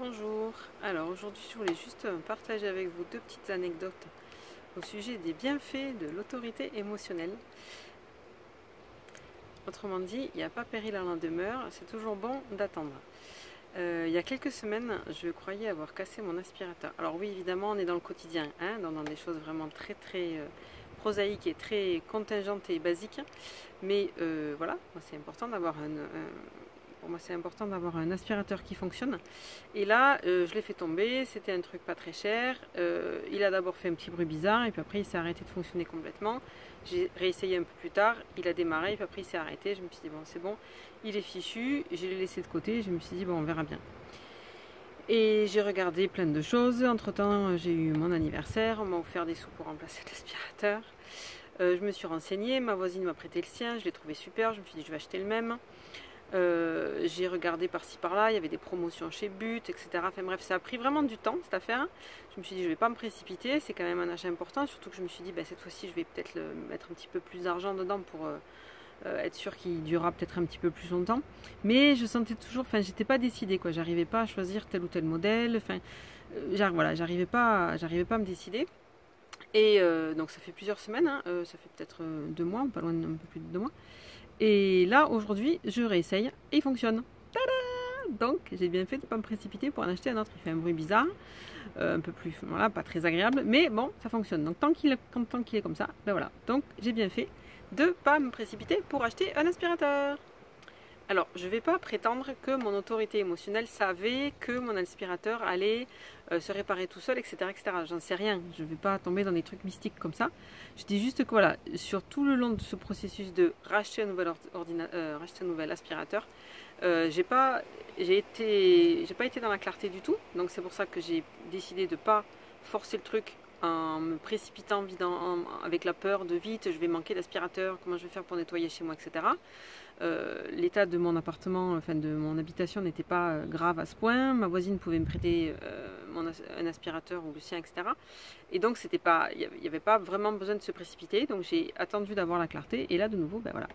Bonjour, alors aujourd'hui je voulais juste partager avec vous deux petites anecdotes au sujet des bienfaits de l'autorité émotionnelle. Autrement dit, il n'y a pas péril à la demeure, c'est toujours bon d'attendre. Il y a quelques semaines, je croyais avoir cassé mon aspirateur. Alors oui, évidemment, on est dans le quotidien, hein, dans des choses vraiment très prosaïques et très contingentes et basiques. Mais voilà, moi c'est important d'avoir pour moi c'est important d'avoir un aspirateur qui fonctionne. Et là, je l'ai fait tomber, c'était un truc pas très cher. Il a d'abord fait un petit bruit bizarre et puis après il s'est arrêté de fonctionner complètement. J'ai réessayé un peu plus tard, il a démarré et puis après il s'est arrêté. Je me suis dit bon c'est bon, il est fichu, je l'ai laissé de côté, je me suis dit bon on verra bien. Et j'ai regardé plein de choses. Entre temps j'ai eu mon anniversaire, on m'a offert des sous pour remplacer l'aspirateur. Je me suis renseignée, ma voisine m'a prêté le sien, je l'ai trouvé super, je me suis dit je vais acheter le même. J'ai regardé par-ci par-là, il y avait des promotions chez But, etc. Enfin bref, ça a pris vraiment du temps cette affaire. Je me suis dit je vais pas me précipiter, c'est quand même un achat important, surtout que je me suis dit bah, cette fois-ci je vais peut-être mettre un petit peu plus d'argent dedans pour être sûr qu'il durera peut-être un petit peu plus longtemps. Mais je sentais toujours, enfin j'étais pas décidée quoi, j'arrivais pas à choisir tel ou tel modèle, enfin voilà, j'arrivais pas à me décider. Et donc ça fait plusieurs semaines, hein, ça fait peut-être 2 mois, pas loin un peu plus de 2 mois. Et là, aujourd'hui, je réessaye et il fonctionne. Tada! Donc, j'ai bien fait de ne pas me précipiter pour en acheter un autre. Il fait un bruit bizarre, un peu plus, voilà, pas très agréable, mais bon, ça fonctionne. Donc, tant qu'il est comme ça, ben voilà. Donc, j'ai bien fait de ne pas me précipiter pour acheter un aspirateur. Alors, je ne vais pas prétendre que mon autorité émotionnelle savait que mon aspirateur allait se réparer tout seul, etc. etc. J'en sais rien, je ne vais pas tomber dans des trucs mystiques comme ça. Je dis juste que voilà, sur tout le long de ce processus de racheter un nouvel aspirateur, j'ai pas été dans la clarté du tout. Donc c'est pour ça que j'ai décidé de ne pas forcer le truc en me précipitant avec la peur de vite, je vais manquer d'aspirateur, comment je vais faire pour nettoyer chez moi, etc. L'état de mon appartement, enfin de mon habitation n'était pas grave à ce point. Ma voisine pouvait me prêter un aspirateur ou le sien, etc. Et donc il n'y avait pas vraiment besoin de se précipiter. Donc j'ai attendu d'avoir la clarté. Et là de nouveau, ben voilà,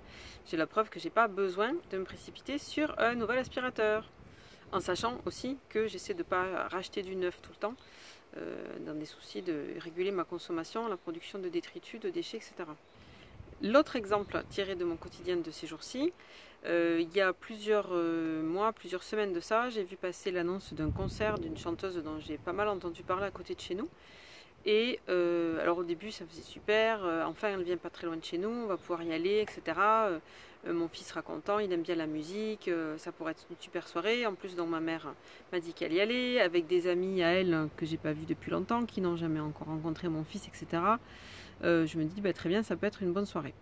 j'ai la preuve que j'ai pas besoin de me précipiter sur un nouvel aspirateur. En sachant aussi que j'essaie de ne pas racheter du neuf tout le temps, dans des soucis de réguler ma consommation, la production de détritus, de déchets, etc. L'autre exemple tiré de mon quotidien de ces jours-ci, il y a plusieurs mois, plusieurs semaines de ça, j'ai vu passer l'annonce d'un concert d'une chanteuse dont j'ai pas mal entendu parler à côté de chez nous. Et alors au début ça faisait super, enfin elle vient pas très loin de chez nous, on va pouvoir y aller, etc. Mon fils sera content, il aime bien la musique, ça pourrait être une super soirée. En plus donc ma mère m'a dit qu'elle y allait, avec des amis à elle que j'ai pas vus depuis longtemps, qui n'ont jamais encore rencontré mon fils, etc. Je me dis bah, très bien, ça peut être une bonne soirée.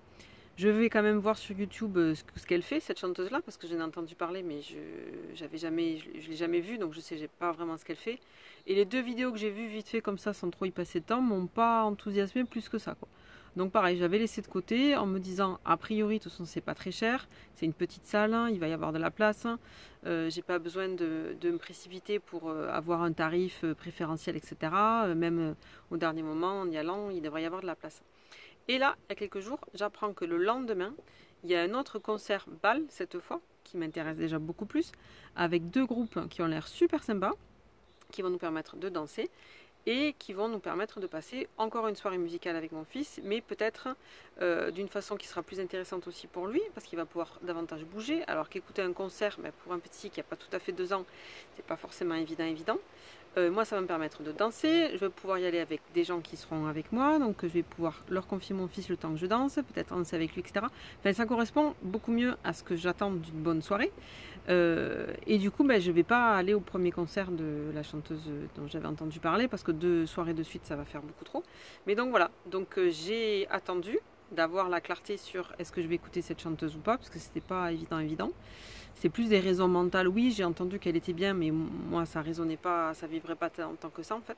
Je vais quand même voir sur YouTube ce qu'elle fait, cette chanteuse-là, parce que j'en ai entendu parler, mais je ne l'ai jamais vue, donc je sais pas vraiment ce qu'elle fait. Et les 2 vidéos que j'ai vues vite fait comme ça, sans trop y passer de temps, m'ont pas enthousiasmé plus que ça, quoi. Donc pareil, j'avais laissé de côté en me disant, a priori, de toute façon, c'est pas très cher, c'est une petite salle, hein, il va y avoir de la place, hein, j'ai pas besoin de me précipiter pour avoir un tarif préférentiel, etc. Même au dernier moment, en y allant, il devrait y avoir de la place. Et là, il y a quelques jours, j'apprends que le lendemain, il y a un autre concert bal, cette fois, qui m'intéresse déjà beaucoup plus, avec 2 groupes qui ont l'air super sympas, qui vont nous permettre de danser et qui vont nous permettre de passer encore une soirée musicale avec mon fils, mais peut-être d'une façon qui sera plus intéressante aussi pour lui, parce qu'il va pouvoir davantage bouger, alors qu'écouter un concert, ben, pour un petit qui n'a pas tout à fait 2 ans, c'est pas forcément évident. Moi ça va me permettre de danser, je vais pouvoir y aller avec des gens qui seront avec moi, donc je vais pouvoir leur confier mon fils le temps que je danse, peut-être danser avec lui, etc. Enfin ça correspond beaucoup mieux à ce que j'attends d'une bonne soirée. Et du coup ben, je ne vais pas aller au premier concert de la chanteuse dont j'avais entendu parler, parce que 2 soirées de suite ça va faire beaucoup trop. Mais donc voilà, donc j'ai attendu d'avoir la clarté sur est-ce que je vais écouter cette chanteuse ou pas, parce que c'était pas évident. C'est plus des raisons mentales. Oui, j'ai entendu qu'elle était bien, mais moi ça résonnait pas, ça vibrait pas tant que ça en fait.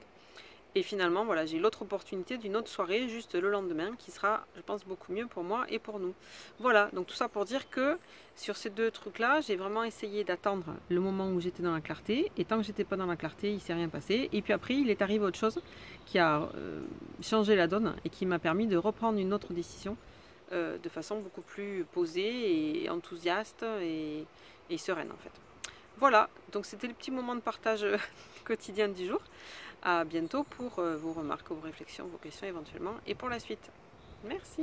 Et finalement, voilà, j'ai l'autre opportunité d'une autre soirée juste le lendemain qui sera, je pense, beaucoup mieux pour moi et pour nous. Voilà, donc tout ça pour dire que sur ces 2 trucs-là, j'ai vraiment essayé d'attendre le moment où j'étais dans la clarté. Et tant que j'étais pas dans la clarté, il ne s'est rien passé. Et puis après, il est arrivé autre chose qui a changé la donne et qui m'a permis de reprendre une autre décision de façon beaucoup plus posée et enthousiaste et sereine en fait. Voilà, donc c'était le petit moment de partage quotidien du jour. À bientôt pour vos remarques, vos réflexions, vos questions éventuellement et pour la suite. Merci.